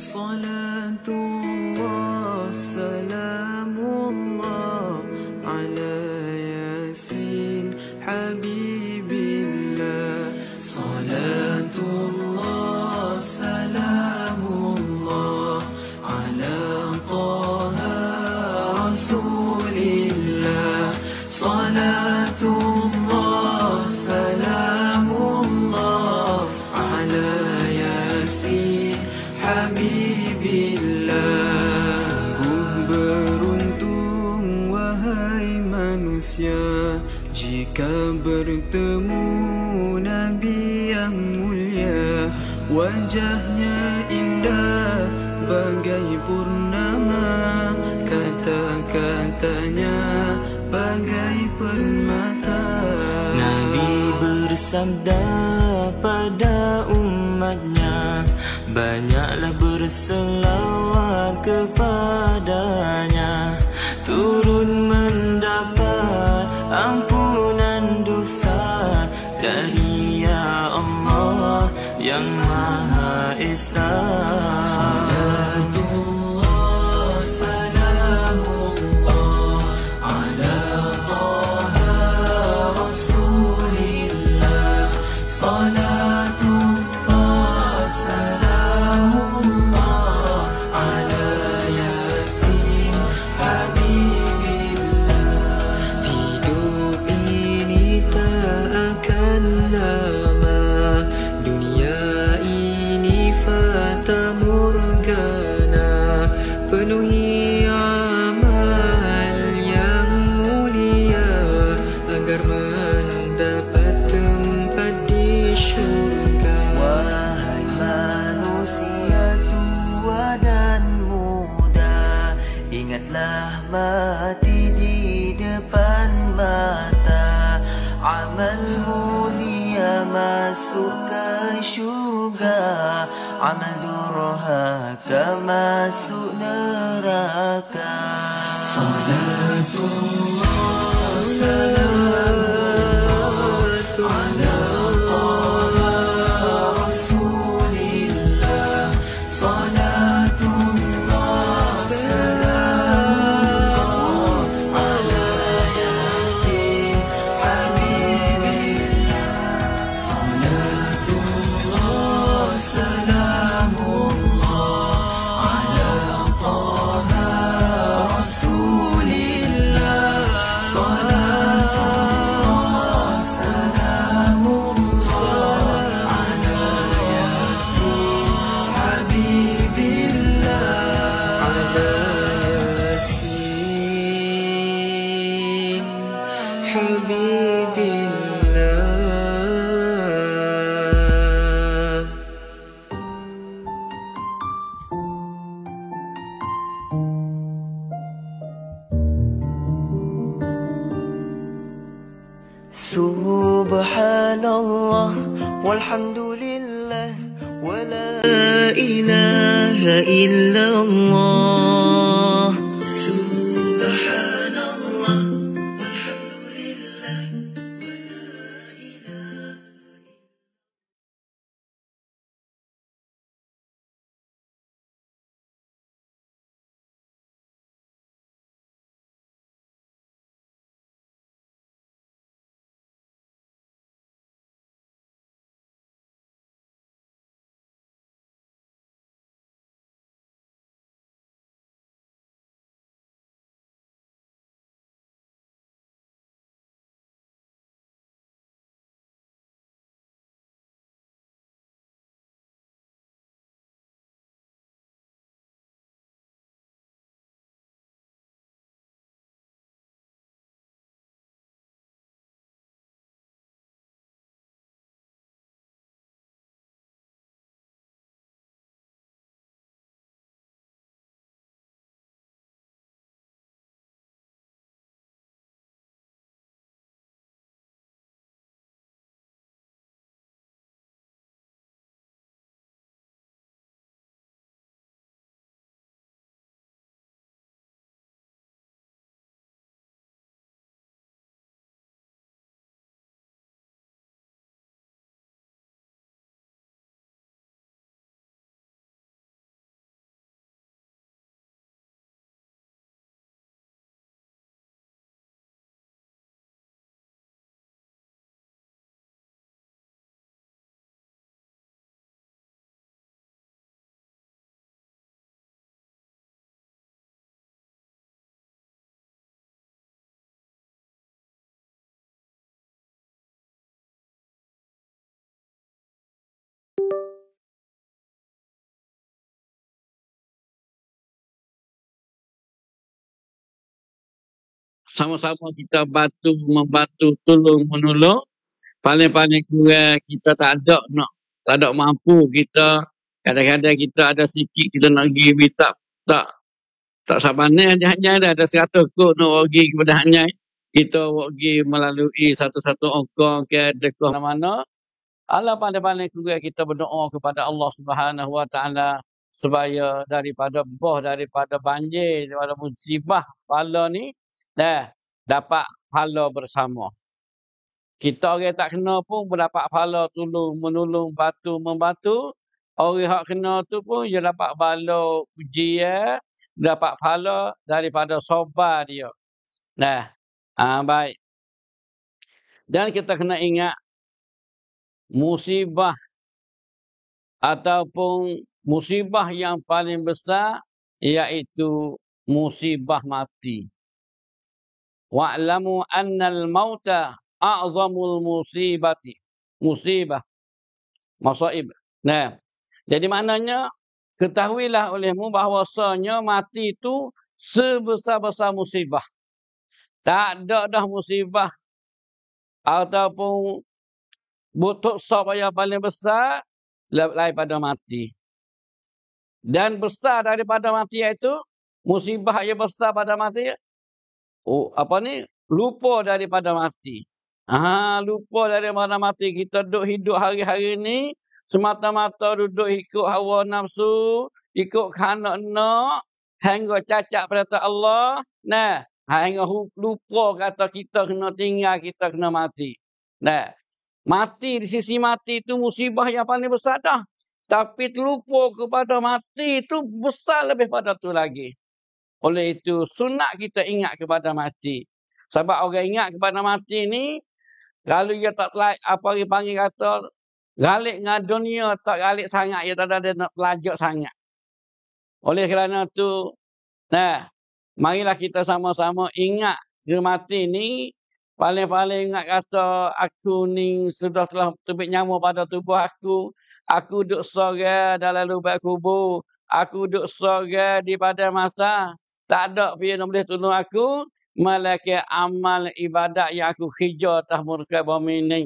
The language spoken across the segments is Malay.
صلاة الله سلام الله على ياسين حبيب الله. صلاة الله سلام الله على طه رسول الله. صلاة الله سلام الله على ياسين Habibillah. Sungguh beruntung wahai manusia jika bertemu Nabi yang mulia. Wajahnya indah bagai purnama, kata-katanya bagai permata. Nabi bersabda pada umatnya, banyaklah berselawat kepadanya, turun mendapat ampunan dosa dari Ya Allah yang Maha Esa. Salatullah salamullah ala taha rasulillah. Salatullah salamullah ala yasin habibillah. Hidup ini tak akan lama, dunia ini fata morgana. Penuhi amal yang mulia agar mendapat tempat di syurga. Wahai manusia tua dan muda, ingatlah mati di depan mata. Amal mulia masuk ke syurga, amal durhaka masuk neraka. Salatullah salamullah ala taha rasulillah. Salatullah salamullah ala yasin habibillah. Salatullah salamullah ala taha rasulillah. Salatullah salamullah ala yasin habibillah. Ala yasin habibillah. Subhanallah walhamdulillah wa la ilaha illallah. sama-sama kita membantu, tolong menolong. Paling-paling kurang kita tak ada mampu kita. Kadang-kadang kita ada sikit kita nak pergi tak sabarnya hanya ada 100 kok nak pergi kepada hanya kita pergi melalui satu-satu ongkong ke dekat mana. Allah paling-paling kurang kita berdoa kepada Allah Subhanahu Wa Taala supaya daripada banjir, daripada musibah pahala ni dapat pahala bersama. Kita orang tak kena pun dapat pahala tolong menolong, membantu. Orang hak kena tu pun dia dapat pahala ujian, dapat pahala daripada sabar dia. Baik. Dan kita kena ingat musibah ataupun musibah yang paling besar iaitu musibah mati. Wa'lamu annal mauta a'zamul musibah. Masaib. Jadi maknanya ketahuilah olehmu bahawasanya mati itu sebesar-besar musibah. Tak ada dah musibah ataupun butuh sab yang paling besar daripada mati. Dan besar daripada mati iaitu musibah yang besar pada mati. Lupa daripada mati. Lupa daripada mati. Kita hidup hari-hari ni semata-mata duduk ikut hawa nafsu, ikut kanak nak, hingga cacat perintah Allah. Hingga lupa kata kita kena tinggal, kita kena mati. Mati di sisi mati itu musibah yang paling besar dah. Tapi terlupa kepada mati itu besar lebih pada tu lagi. Oleh itu sunat kita ingat kepada mati. Sebab orang ingat kepada mati ni, kalau dia tak apa dia panggil kata galik dengan dunia tak galik sangat, dia tak ada nak pelajak sangat. Oleh kerana tu, marilah kita sama-sama ingat ke mati ni. Paling-paling ingat kata aku ni sudah telah terbit nyawa pada tubuh aku. Aku duduk sorang dalam lubang kubur. Aku duduk sorang di pada masa. Tak ada pihak yang boleh tolong aku. Malaikat amal ibadat yang aku kerja atas muka bumi ni.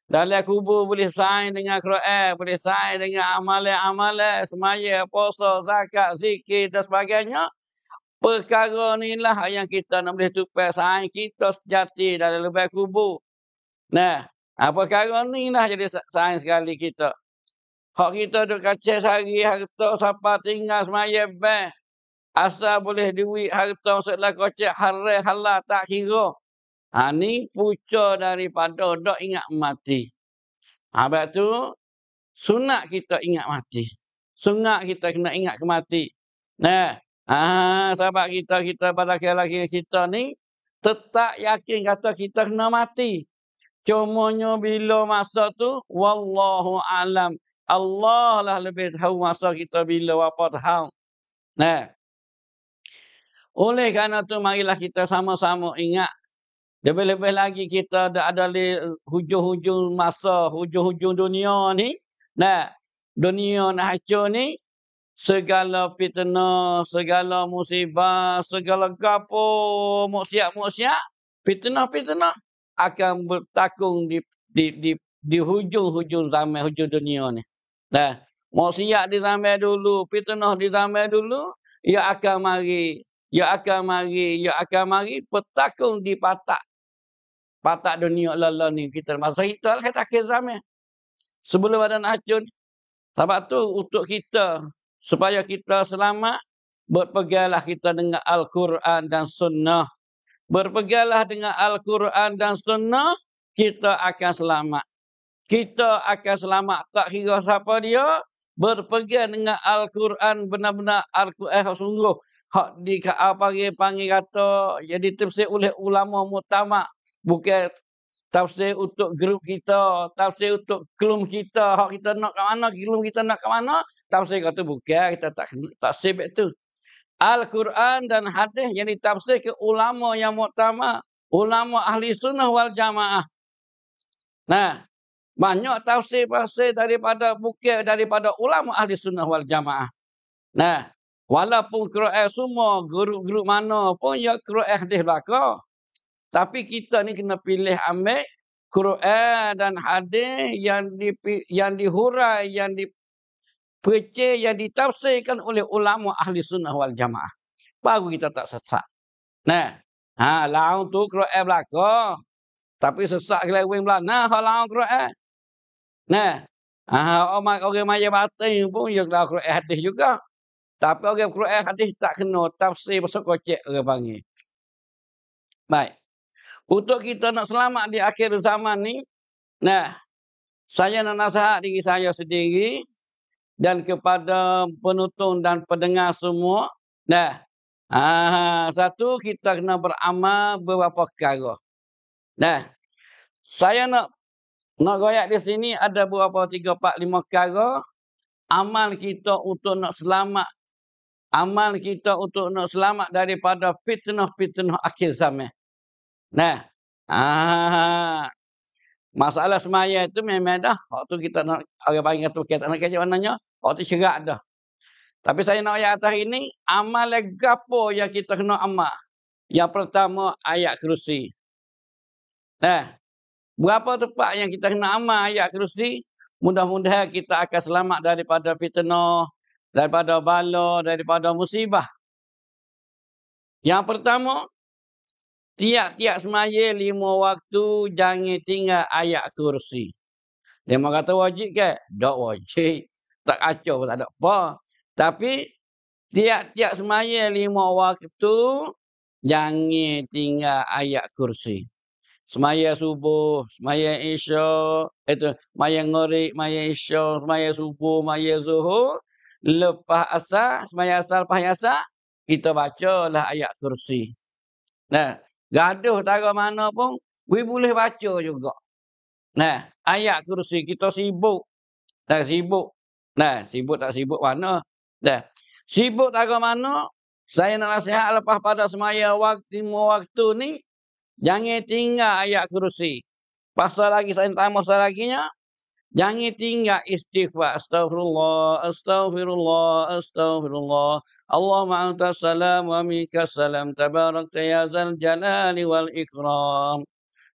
Dalam kubur boleh saing dengan Quran. Boleh saing dengan amalan-amalan. Semaya, puasa, zakat, zikir dan sebagainya. Perkara ni lah yang kita nak boleh tupai saing kita sejati dalam lubang kubur. Perkara ni lah jadi saing sekali kita. Hak kita duk kacau sehari harta siapa tinggal semaya beh. Asal boleh duit harta maksudlah kocek haram halal tak kira. Ni puca daripada dak ingat mati. Sebab tu sunat kita ingat mati. Sunat kita kena ingat ke mati. Sebab kita pada laki-laki kita ni tetap yakin kata kita kena mati. Cumanya bila masa tu wallahu alam. Allah lah lebih tahu masa kita bila apa tahu. Oleh kerana tu marilah kita sama-sama ingat. Lebih-lebih lagi kita ada di hujung-hujung masa, hujung-hujung dunia ni. Dunia nak hancur ni. Segala fitnah, segala musibah, segala gapo, maksiat-maksiat, fitnah-fitnah akan bertakung di hujung-hujung zaman, hujung dunia ni. Maksiat di zaman dulu, fitnah di zaman dulu, ia akan mari bertakung di patak dunia lala ni kita. Masa kita lah kata akhir zaman. Sebelum ada nak hancur. Sebab tu untuk kita, supaya kita selamat, berpeganglah kita dengan Al-Quran dan Sunnah. Berpeganglah dengan Al-Quran dan Sunnah, kita akan selamat. Kita akan selamat. Tak kira siapa dia, berpegang dengan Al-Quran, benar-benar Al-Quran sungguh. Hak di panggil kata, jadi tafsir oleh ulama muktamad. Bukan tafsir untuk grup kita, tafsir untuk kelum kita. Hak kita nak ke mana, kelum kita nak ke mana. Tafsir kata bukan, kita tak sebab tu. Al-Quran dan hadis yang ditafsir ke ulama yang muktamad. Ulama ahli sunnah wal jamaah. Banyak tafsir-tafsir daripada ulama ahli sunnah wal jamaah. Walaupun Quran semua, grup-grup mana pun ya Quran hadis belaka. Tapi kita ni kena pilih ambil Quran dan hadis yang dihurai, yang dipercaya, yang ditafsirkan oleh ulama ahli sunnah wal jamaah. Baru kita tak sesat. Nah, laung tu Quran belaka. Tapi sesat kelewing belah. Nah, laung Quran. Nah, orang maya batin pun dia kena Quran hadis juga. Tapi orang Quran hadis tak kena tafsir pasal kocek orang panggil. Baik. Untuk kita nak selamat di akhir zaman ni, nah, saya nak nasihat diri saya sendiri dan kepada penonton dan pendengar semua. Nah, satu, kita kena beramal beberapa perkara. Nah, saya nak goyak di sini ada beberapa 3, 4, 5 perkara. Amal kita untuk nak selamat. Amal kita untuk nak selamat daripada fitnah-fitnah akhir zaman. Nah, masalah semaya itu memang dah. Waktu kita nak, orang panggil tu kita nak kerja mananya, waktu cerak dah. Tapi saya nak ayat atas ini, amal gapo yang kita kena amal. Yang pertama, ayat kursi. Nah, berapa tepat yang kita kena amal ayat kursi? Mudah-mudahan kita akan selamat daripada fitnah, daripada bala, daripada musibah. Yang pertama, tiap-tiap semaya 5 waktu jangan tinggal ayat kursi. Dia kata wajib ke? Tak wajib. Tak kacau pun tak ada apa. Tapi tiap-tiap semaya 5 waktu jangan tinggal ayat kursi. Semaya subuh, semaya isya, semaya ngorek, semaya isya, semaya subuh, semaya zuhur, lepas asar, semaya asar, lepas asar, kita bacalah ayat kursi. Nah, gaduh tara mana pun, we boleh baca juga. Nah, ayat kursi kita sibuk. Dah sibuk. Nah, sibuk tak sibuk mana? Dah. Sibuk tara mana? Saya nak nasihat lepas pada semaya waktu 5 waktu ni, jangan tinggal ayat kursi. Pasal lagi saya tambah laginya, jangan tinggal istighfar. Astaghfirullah, astaghfirullah, astaghfirullah. Allahumma anta salam wa minka salam. Tabarakta ya zal jalali wal ikram.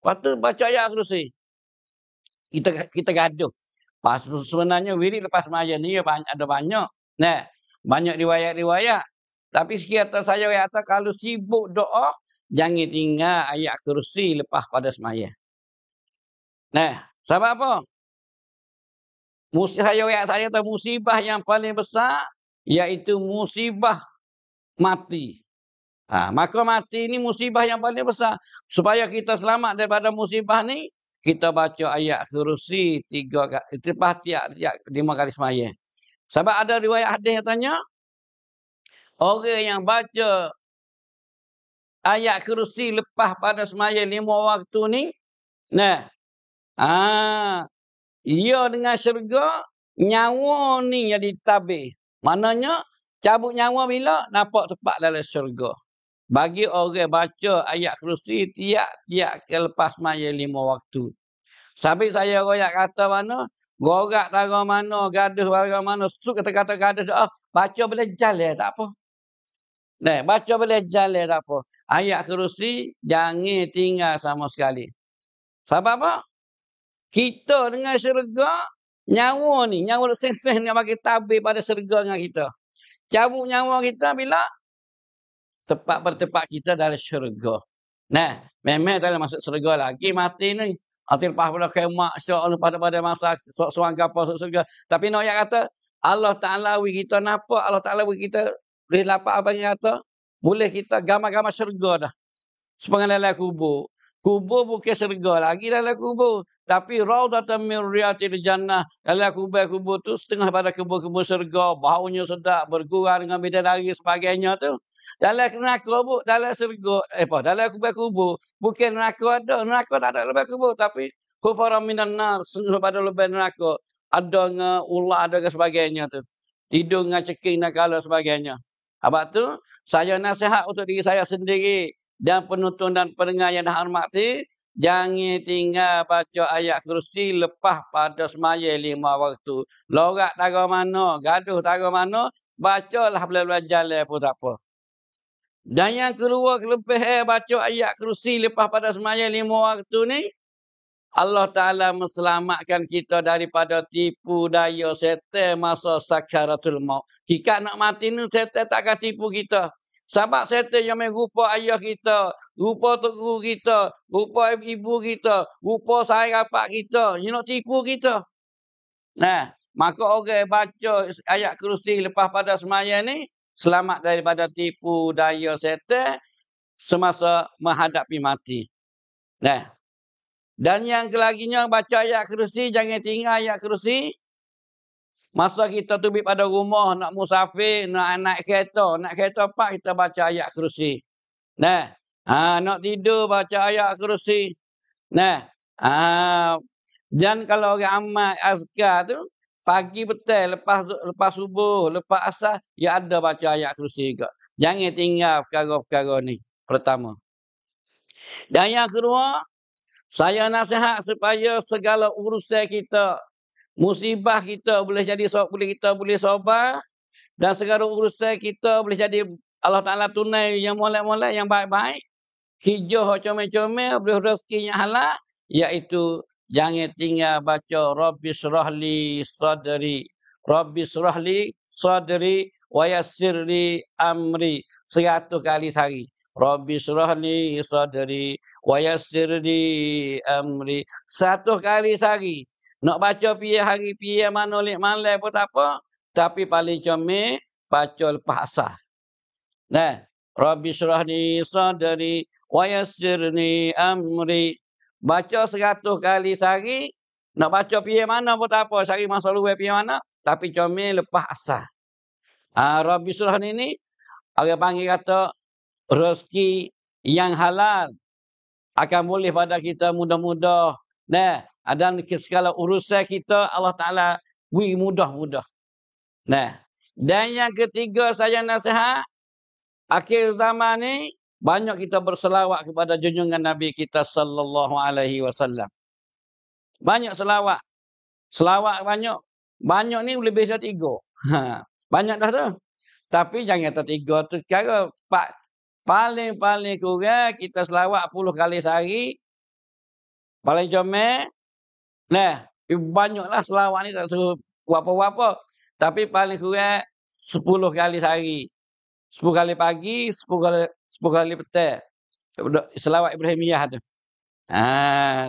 Waktu baca ayat kursi, kita gaduh. Pas sebenarnya wirid lepas semaya ni ada banyak. Nah, banyak riwayat-riwayat. Tapi sekiranya saya kata kalau sibuk doa, jangan tinggal ayat kursi lepas pada semaya. Nah, sebab apa? Saya tahu musibah yang paling besar iaitu musibah mati. Maka mati ni musibah yang paling besar. Supaya kita selamat daripada musibah ni, kita baca ayat kursi 3 kali, tiap 5 kali semaya. Sebab ada riwayat hadis yang tanya, orang yang baca ayat kursi lepas pada semaya 5 waktu ni, nah, ia dengan syurga, nyawa ni yang ditabir. Maknanya, cabut nyawa bila? Nampak tepat dalam syurga. Bagi orang baca ayat kursi tiap-tiap lepas maya 5 waktu. Sampai saya royak kata mana, gorak tara mana, gaduh tara mana, kata-kata gaduh doa, baca boleh jalan tak apa. Nah, baca boleh jalan tak apa. Ayat kursi jangan tinggal sama sekali. Sebab apa? Kita dengan syurga, nyawa seng-seng ni bagi tabir pada syurga dengan kita. Cabut nyawa kita bila tepat bertepat kita dalam syurga. Nah, memang dalam masuk syurga lagi mati ni. Arti lepas pada kemak, insya-Allah pada masa seorang kapal syurga. Tapi nak kata Allah Taala wi kita nampak, Allah Taala wi kita boleh dapat apa yang kata? Boleh kita gambar-gambar syurga dah. Sepanjang dalam kubur. Kubur bukan syurga lagi dalam kubur. Tapi raudatan min riyadil jannah. Dalam kubur tu setengah pada kubur-kubur syurga. Baunya sedap, bergurau dengan bidadari sebagainya tu. Dalam neraka dalam syurga, dalam kubur-kubur. Bukan neraka ada. Neraka tak ada lebih kubur. Tapi kufaran minan nar. Setengah pada lebih neraka. Ada dengan ular, ada dengan sebagainya tu. Tidur dengan ceking dan kala sebagainya. Sebab tu, saya nasihat untuk diri saya sendiri. Dan penonton dan pendengar yang dah hormati, jangan tinggal baca ayat kursi lepas pada semaya 5 waktu. Lorak tara mana, gaduh tara mana, bacalah belah-belah jalan pun tak apa. Dan yang kedua kelebihan baca ayat kursi lepas pada sembahyang 5 waktu ni, Allah Ta'ala meselamatkan kita daripada tipu daya setan masa sakaratul maut. Jika nak mati ni, setan takkan tipu kita. Sebab setan yang main rupa ayah kita, rupa tok guru kita, rupa ibu kita, rupa saya rapat kita. Dia nak tipu kita. Nah, maka orang baca ayat kursi lepas pada sembahyang ni, selamat daripada tipu daya setan semasa menghadapi mati. Nah, dan yang kelaginya baca ayat kursi, jangan tinggal ayat kursi. Masa kita tubik pada rumah, nak musafir, nak naik kereta pak, kita baca ayat kursi. Nah, nak tidur baca ayat kursi. Nah, dan kalau orang amal azkar tu, pagi petang, lepas subuh, lepas asar, ya ada baca ayat kursi juga. Jangan tinggal perkara-perkara ni. Pertama. Dan yang kedua, saya nasihat supaya segala urusan kita, musibah kita boleh kita boleh sabar, dan segala urusan kita boleh jadi Allah Ta'ala tunai yang molek-molek, yang baik-baik. Hijau comel-comel, boleh rezeki yang halal, iaitu jangan tinggal baca Rabbi syrahli sadri, Rabbi syrahli sadri wa yassirli amri 100 kali sehari. Rabbi syrahli sadri wa yassirli amri 100 kali sehari. Nak baca piye hari piye mana lek malam pun tak apa, tapi paling comel baca lepas asar. Nah, Rabbi syrahli sadri wa yassirli amri. Baca 100 kali sehari, nak baca piye mana pun tak apa, sehari masa luar piye mana, tapi comel lepas asar. Rabbi syrahli ni orang panggil kata rezeki yang halal akan boleh pada kita mudah-mudah. Nah, dan segala urusan kita Allah Ta'ala beri mudah-mudah. Nah, dan yang ketiga saya nasihat, akhir zaman ni banyak kita berselawat kepada junjungan Nabi kita sallallahu alaihi wasallam. Banyak selawat. Selawat banyak. Banyak ni lebih dari 3. Banyak dah tu. Tapi jangan tertiga tu. Cara paling kurang kita selawat 10 kali sehari. Paling comel. Nah, banyaklah selawat ni tak suruh apa-apa. Tapi paling kurang 10 kali sehari. 10 kali pagi, 10 kali petang. Selawat Ibrahimiyah tu.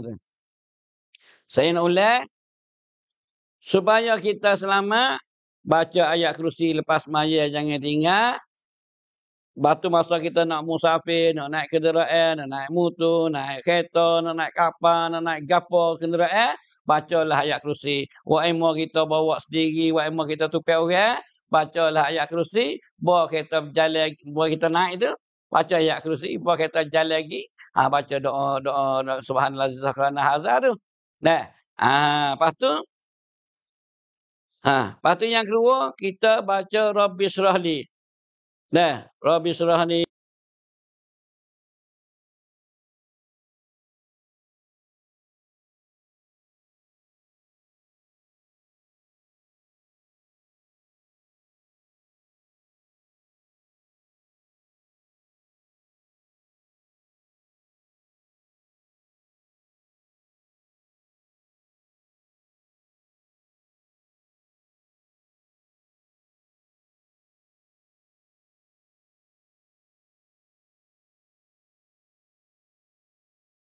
Tu. Saya nak ulang. Supaya kita selamat, baca ayat kursi lepas maya jangan tinggal. Batu masa kita nak musafir, nak naik kenderaan, nak naik motor, naik kereta, nak naik kapal, nak naik gapo kenderaan, bacalah ayat kursi. Wa imma kita bawa sendiri, wa imma kita tupai orang, bacalah ayat kursi. Bawa kita berjalan, bawa kita naik tu, baca ayat kursi. Bawa kita berjalan lagi, baca doa subhanallah zakarana hazar tu. Nah, lepas tu, lepas tu yang kedua, kita baca Rabbi syrahli. Nah, Rabbi syrahli.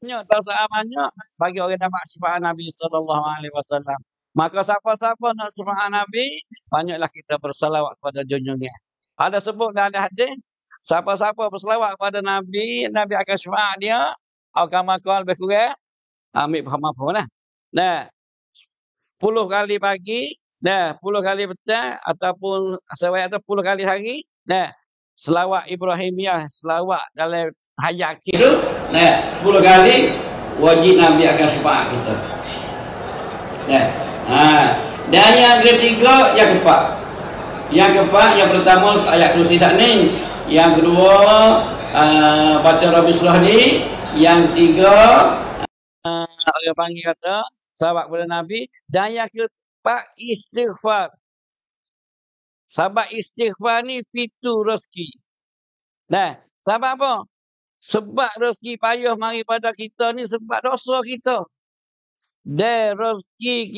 Banyak dosa banyak bagi orang dapat syafaat Nabi sallallahu alaihi wasallam. Maka siapa-siapa nak syafaat Nabi, banyaklah kita berselawat kepada junjungan. Ada sebut dalam hadis, siapa-siapa berselawat kepada Nabi, Nabi akan syafaat dia. Kama qala lebih kurang ambil apa lah. Nah, 10 kali pagi, 10 kali petang ataupun sewaktu atau 10 kali hari. Nah, selawat Ibrahimiyah, selawat dalam hayat kita. Nah, 10 kali wajib Nabi akan syafaat kita. Dan yang ketiga, yang keempat. Yang pertama ayat kursi saat ni. Yang kedua baca Rabbi syrahli. Yang ketiga orang panggil kata sahabat kepada Nabi. Dan yang keempat istighfar. Sahabat istighfar ni pintu rezeki. Nah, Sebab apa? Sebab rezeki payah mari pada kita ni sebab dosa kita. Dan rezeki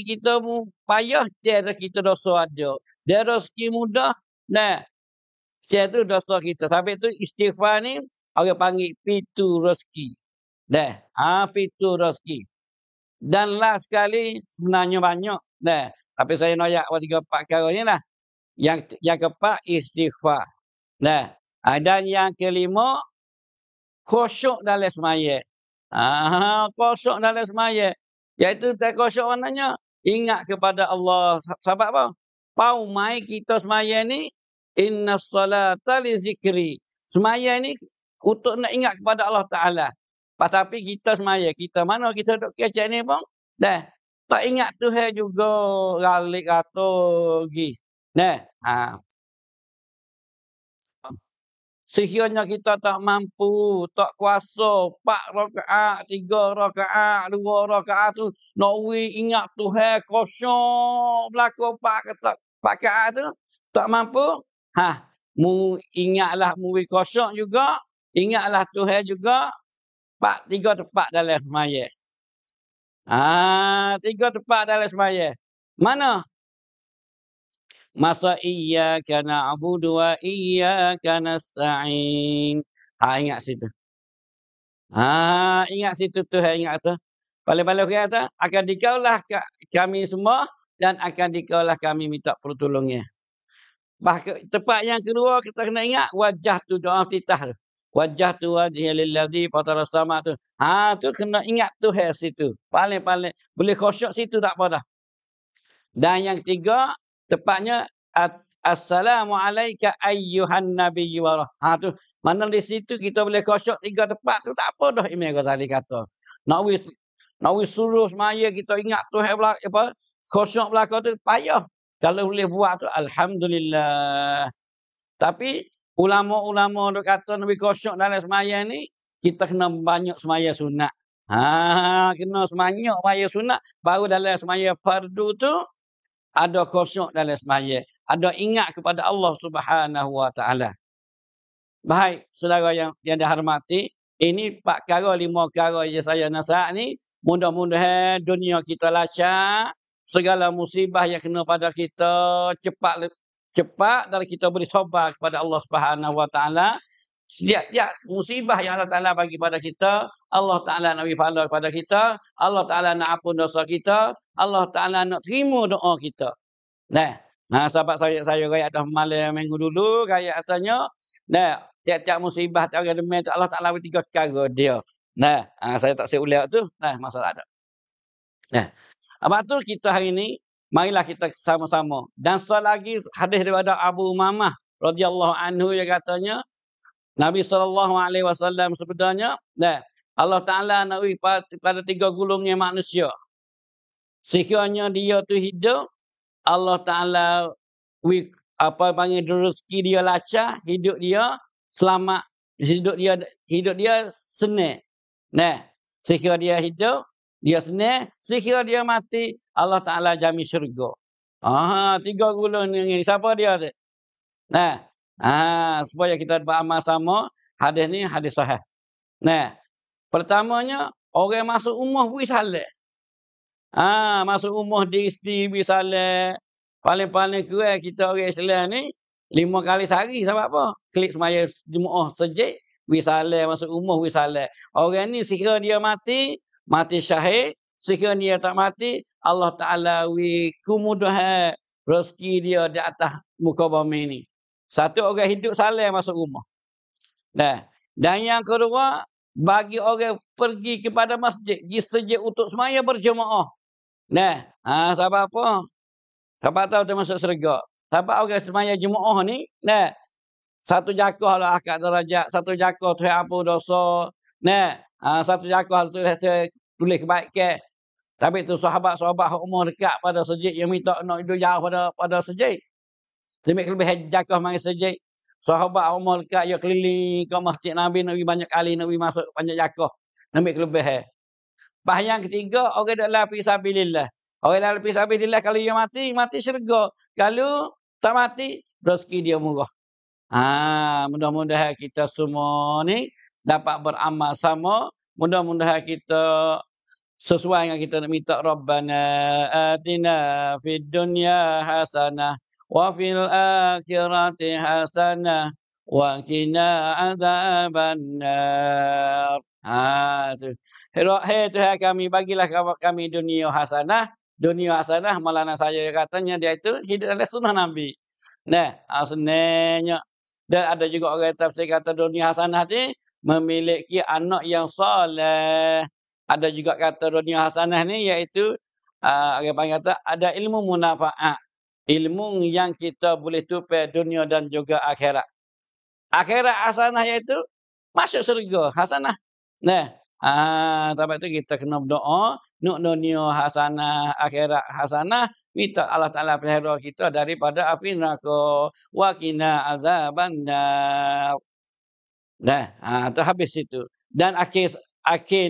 kita payah, cara kita dosa ada. Dan rezeki mudah, nah, cara tu dosa kita. Sampai tu istighfar ni, orang panggil pintu rezeki. Dah, pintu rezeki. Dan last sekali, sebenarnya banyak. Dah, tapi saya noyak 3-4 perkara ni lah. Yang keempat, istighfar. Dah, dan yang kelima, khusyuk dalam semaya. Khusyuk dalam semaya. Iaitu tak khusyuk maknanya ingat kepada Allah. Sebab apa? Pau mai kita semaya ni inna salata li zikri. Semaya ni untuk nak ingat kepada Allah Taala. Tapi kita semaya, kita mana kita duk kecek ni pun dah tak ingat Tuhan juga galik atau gi. Nah, sekiranya kita tak mampu, tak kuasa, 4 rakaat, 3 rakaat, 2 rakaat tu, nak ingat Tuhan kosong, berlaku 4 rakaat tu, tak mampu, mu ingatlah mu kosong juga, ingatlah Tuhan juga, 3 tepat dalam semaya. 3 tepat dalam semaya. Mana? Masa iyyaka na'budu wa iyyaka nasta'in. Ingat situ. Ingat situ Tuhan ingat tu. Paling-paling kata akan dikaulah kami semua dan akan dikaulah kami minta pertolongan. Bahkan tempat yang kedua kita kena ingat wajah tu doa titah tu. Wajah tu wajhi lilladzi fatara sama tu. Tu kena ingat Tuhan situ. Paling-paling boleh khusyuk situ tak apa dah. Dan yang ketiga tepatnya assalamu alayka ayyuhan nabiyyu wa tu mana di situ kita boleh khusyuk 3 tepat tu tak apa dah Imam Ghazali kata. Nak suruh semaya kita ingat Tuhan apa khusyuk belaka tu payah. Kalau boleh buat tu alhamdulillah. Tapi ulama-ulama dok kata nabi khusyuk dalam semaya ni kita kena banyak semaya sunat. Kena semanyak semaya sunat baru dalam semaya fardu tu ada khusyuk dalam semaya, ada ingat kepada Allah Subhanahu wa taala. Baik, saudara yang dihormati, ini 4 perkara 5 perkara yang saya nasihat ni, mudah-mudahan dunia kita lancar, segala musibah yang kena pada kita cepat dan kita beri sabar kepada Allah Subhanahu wa taala. Setiap musibah yang Allah Taala bagi pada kita, Allah Taala nak beri pahala kepada kita, Allah Taala nak ampun dosa kita, Allah Taala nak terima doa kita. Sahabat saya rakyat dah malam minggu dulu, rakyat katanya, tiap-tiap musibah tak ada demi Allah Taala beri 3 perkara dia. Saya tak siap uliak tu, masalah ada. Apa tu kita hari ni, marilah kita sama-sama. Dan selagi hadis daripada Abu Umamah radhiyallahu anhu yang katanya, Nabi SAW sebenarnya, Allah Ta'ala nak beri pada 3 golongan manusia. Sekiranya dia tu hidup, Allah Ta'ala panggil rezeki dia lancar, hidup dia selamat, hidup dia senang. Sekiranya dia hidup, dia senang, sekiranya dia mati, Allah Ta'ala jamin syurga. 3 golongan ni, siapa dia tu? Supaya kita beramal sama, hadis ni hadis sahih. Pertamanya orang masuk rumah beri salam. Masuk rumah diri sendiri beri salam. Paling-paling kurang kita orang Islam ni 5 kali sehari sebab apa? Klik semaya Jumaat sejak beri salam, masuk rumah beri salam. Orang ni sekiranya dia mati syahid, sekiranya dia tak mati, Allah Taala beri kemudahan rezeki dia di atas muka bumi ni. Satu orang hidup salam masuk rumah. Dan yang kedua, bagi orang pergi kepada masjid, pergi sejak untuk semaya berjemaah. Sebab apa? Sebab tahu termasuk syurga. Sebab orang semaya jemaah ni, satu jakah lah akad darajat, satu jakah tu apa dosa. Satu jakah tu tulis kebaikan. Tapi tu sahabat-sahabat umur dekat pada sejid yang minta nak hidup jauh pada sejid. Lebih jakah mari sejid. Sahabat umur dekat ya keliling ke masjid Nabi, Nabi banyak kali Nabi masuk banyak jakah. Nabi kelebihan. Yang ketiga, orang dak lapi sabilillah. Orang dak lapi sabilillah kalau dia mati syurga. Kalau tak mati, rezeki dia murah. Mudah-mudahan kita semua ni dapat beramal sama. Mudah-mudahan kita sesuai dengan kita nak minta Rabbana atina fid dunya hasanah wa fil akhirati hasanah wa qina adzabannar. Tu. Hei Tuhan kami, bagilah kami dunia hasanah. Dunia hasanah, Maulana saya katanya dia itu hidup dalam sunnah Nabi. Nah, sebenarnya dan ada juga orang tafsir kata dunia hasanah ni memiliki anak yang soleh. Ada juga kata dunia hasanah ni iaitu orang panggil kata ada ilmu munafaat. Ilmu yang kita boleh tupai dunia dan juga akhirat. Akhirat hasanah iaitu masuk surga hasanah. Nah, sebab tu kita kena berdoa nuk dunia hasanah, akhirat hasanah, minta Allah Taala pelihara kita daripada api neraka. Wa qina azabannar. Nah, tu habis itu. Dan akhir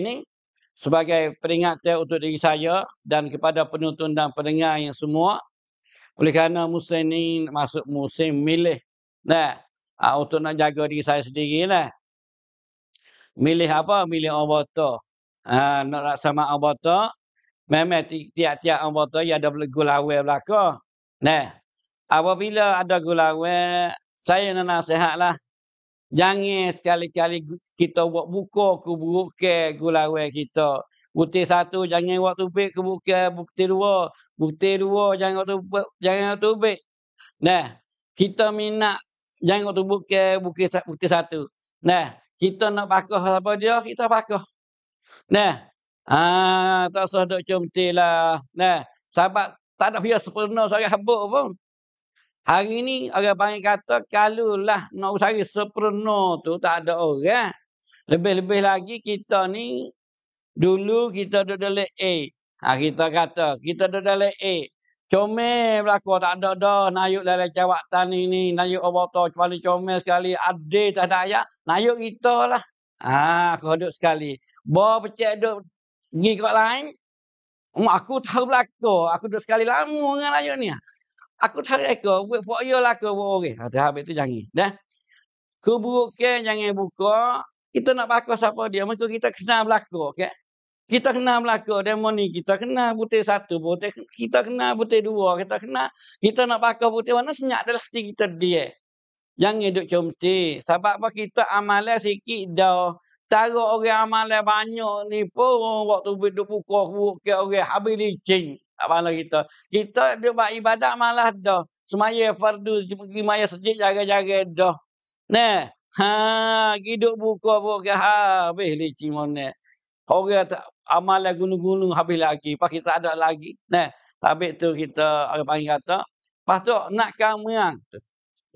ni sebagai peringatan untuk diri saya dan kepada penonton dan pendengar yang semua, oleh kerana musim ni masuk musim milih. Nah, untuk nak jaga diri saya sendiri lah. Milih apa? Milih anggota. Nak laksana anggota, memang tiap-tiap anggota ya ada gulawai belaka. Nah, apabila ada gulawai, saya nak nasihatlah, jangan sekali-kali kita buat buka ke gulawai kita. Bukti satu jangan buat tubik ke buka, bukti dua jangan buat tubik. Nah, kita minat jangan buat bukti satu. Nah, kita nak pakah apa dia, kita pakah. Nah, tak usah duk comti lah. Nah, sebab tak ada biar sempurna seorang habuk pun. Hari ni orang panggil kata kalulah nak cari sempurna tu tak ada orang. Lebih-lebih lagi kita ni dulu kita duduk dalam A. Kita kata kita duduk dalam A. Comel berlaku tak ada dah nayuk dalam jawatan ini, nayuk oboto paling comel sekali, ade tak ada ayat, nayuk kita lah. Kodok sekali. Bawa pecek duk pergi kat lain. Aku tahu berlaku, aku duduk sekali lama dengan nayuk ni. Aku tahu mereka, buat foya lah ke buat orang. Habis tu jangan. Dah. Keburukan jangan buka. Kita nak bakar siapa dia, maka kita kena berlaku. Okay? Kita kena berlaku. Demo ni kita kena butir satu, kita kena butir dua, kita nak bakar butir mana senyap dalam hati kita dia. Jangan duduk comti. Sebab apa kita amalan sikit dah. Taruh orang amalan banyak ni pun waktu duduk pukul ke orang habis licin. Amalan kita. Kita duduk buat ibadat malah dah. Semaya fardu, pergi maya sejid jaga-jaga dah. Nah, hidup buka habis licin mana. Orang amalan gunung-gunung habis lagi. Lepas kita ada lagi. Nah, habis tu kita orang panggil kata. Lepas tu nak kamerang.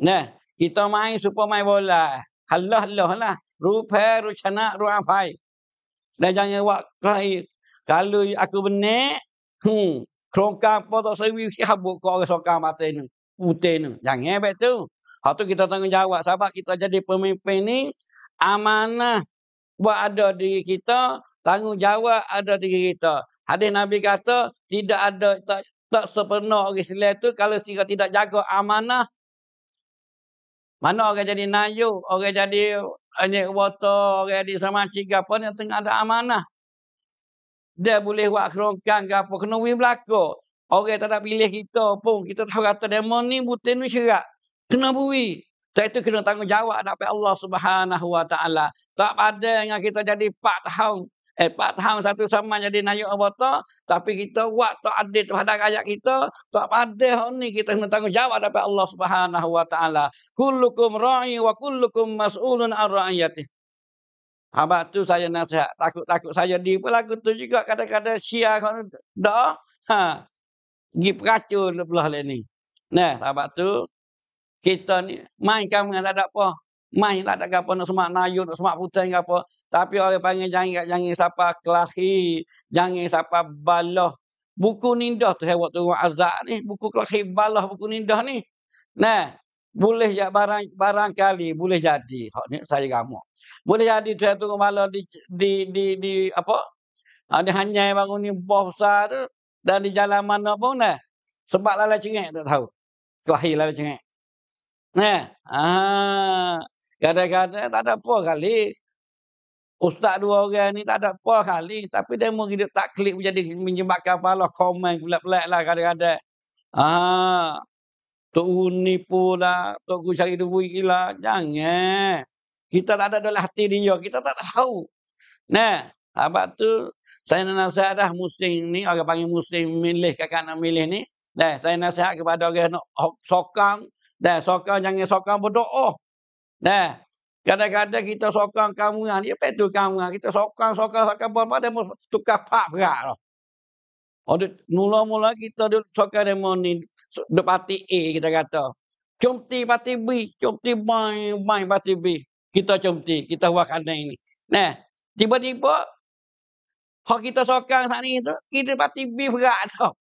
Nah, kita main supaya main bola. Halah lah. Rupai, rucanak, ruafai. Dan jangan buat kalau aku benar, kerongkang apa tak sewi si habuk kau orang sokang mata ni. Putih ni. Jangan baik tu. Hak tu kita tanggungjawab. Sebab kita jadi pemimpin ni, amanah buat ada diri kita, tanggungjawab ada diri kita. Hadis Nabi kata, tidak ada, tak sempurna orang Islam tu kalau kita tidak jaga amanah. Mana orang jadi nayuk, orang jadi water, orang jadi sama cik apa ni tengah ada amanah. Dia boleh buat kerongkang ke apa, kena wih belaka. Orang tak ada pilih kita pun, kita tahu kata demo ni butin ni syarat. Kena bui. Tak itu kena tanggungjawab hadapan Allah Subhanahu Wa Taala. Tak pada dengan kita jadi 4 tahun. 4 tahun satu sama jadi nayuk abata, tapi kita buat tak adil terhadap rakyat kita, tak pada ni kita kena tanggungjawab hadapan Allah Subhanahu Wa Taala. Kullukum ra'i wa kullukum mas'ulun an ra'iyatih. Habaq tu saya nasihat, takut saya di pelaku tu juga kadang-kadang sia dah. Pergi peracun belah ni. Nah, habaq tu kita ni main kamu tak ada apa. Main tak ada apa nak semak nayuk, nak semak putih ke apa. Tapi orang panggil jangan siapa kelahi, jangan siapa balah. Buku nindah tu hewat tu azab ni, buku kelahi balah buku nindah ni. Nah, boleh ya barangkali boleh jadi. Hak ni saya gamak. Boleh jadi tu tu malah di apa? Ada hanyai bangun ni bawah besar tu dan di jalan mana pun nah. Sebab lala cengek tak tahu. Kelahi lala cengek. Nah, kadang-kadang tak ada apa kali. Ustaz dua orang ni tak ada apa kali. Tapi dia mau hidup tak klik menjadi menyebabkan kepala komen pelik-pelik lah kadang-kadang. Tok Uni pula, Tok Gu cari duit lah. Jangan. Kita tak ada dalam hati dia. Kita tak tahu. Nah, sebab tu saya nasihat dah musim ni, orang panggil musim milih kakak nak milih ni. Dah, saya nasihat kepada orang nak sokong. Dah, sokong jangan sokong berdoa. Dah, kadang-kadang kita sokong kamu dia petu kamu. Kita sokong apa dia mau tukar pak berat lah. Mula-mula kita sokong demo ni duk parti A kita kata. Comti parti B, comti main parti B. Kita comti, kita buat kandang ini. Nah, tiba-tiba hak kita sokong saat ni tu, kita parti B berat dah.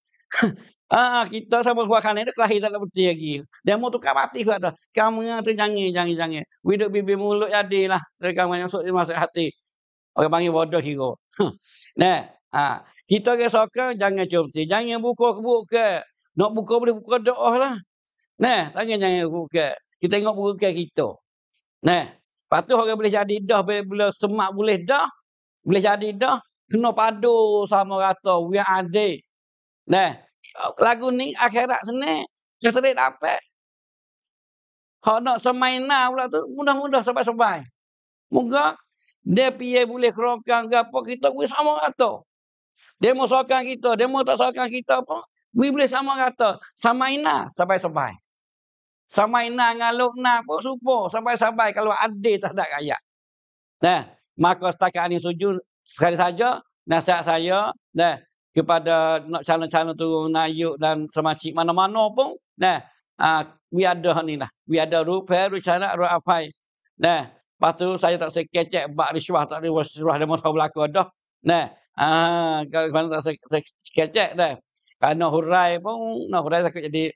Kita sama buat kandang itu kelahi tak berhenti lagi. Dia mau tukar parti berat dah. Kamu tu jangan. Hidup bibir mulut jadilah. Dari kamu yang masuk hati. Orang panggil bodoh hero. Nah, kita ke sokong jangan comti, jangan buka. Nak buka boleh buka doa lah. Nah, jangan buka. Kita tengok buka kita. Nah, lepas tu orang boleh jadi dah, bila semak boleh dah, boleh jadi dah, kena padu sama rata, we adik. Nah, lagu ni akhirat sini, yang sering dapat. Hak nak semaina pula tu, mudah-mudah sampai-sampai. Moga dia piye boleh kerongkang ke apa, kita boleh sama rata. Dia mau sokong kita, dia mau tak sokong kita apa, we boleh sama rata. Samaina sampai-sampai. Samaina ngalukna pun supo sampai-sampai kalau adik tak ada rakyat. Nah, maka setakat ini sujud sekali saja nasihat saya kepada nak calon-calon turun nayuk dan semacam mana-mana pun. Nah, we ada ni lah. We ada rupa rencana apa. Nah, lepas tu saya tak sekecek bak riswah tak ada riswah dia mau tahu berlaku dah. Nah, kalau tak sekecek dah. Kerana hurai pun, hurai takut jadi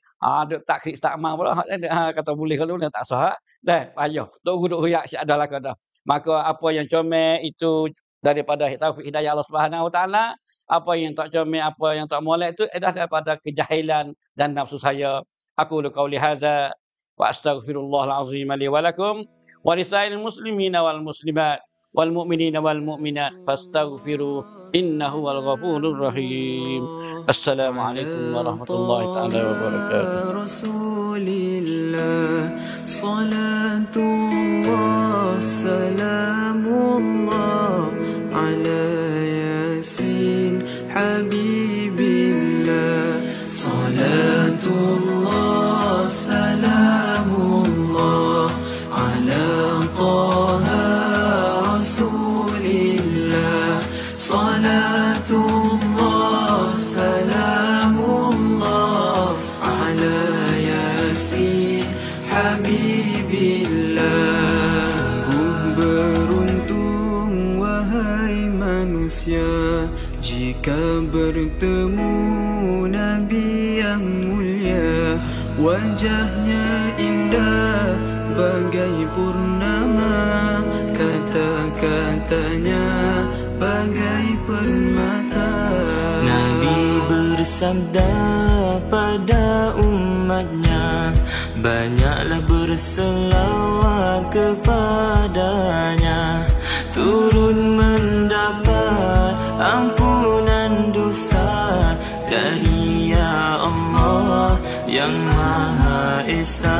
tak klik tak mau pula. Kata boleh kalau dia tak sah. Dah, payah. Tok guru huyak si adalah kada. Maka apa yang comel itu daripada taufik hidayah Allah Subhanahu Wa Taala, apa yang tak comel, apa yang tak molek itu adalah daripada kejahilan dan nafsu saya. Aku qauli hadza wa astaghfirullahal azim li wa lakum wa lisairil muslimina wal muslimat wal mu'minina wal mu'minat fastaghfiru innahu wal ghafurur rahim. Assalamualaikum warahmatullahi taala wabarakatuh. Rasulillah salatullah salamullah ala yasin habibillah salatullah salamullah ala taha rasulillah salatullah salamullah ala yasin habibillah. Sungguh beruntung wahai manusia jika bertemu Nabi yang mulia. Wajahnya indah bagai purnama, kata-katanya bagai permata. Nabi bersabda pada umatnya, banyaklah berselawat kepadanya, turun mendapat ampunan dosa dari Ya Allah yang Maha Esa.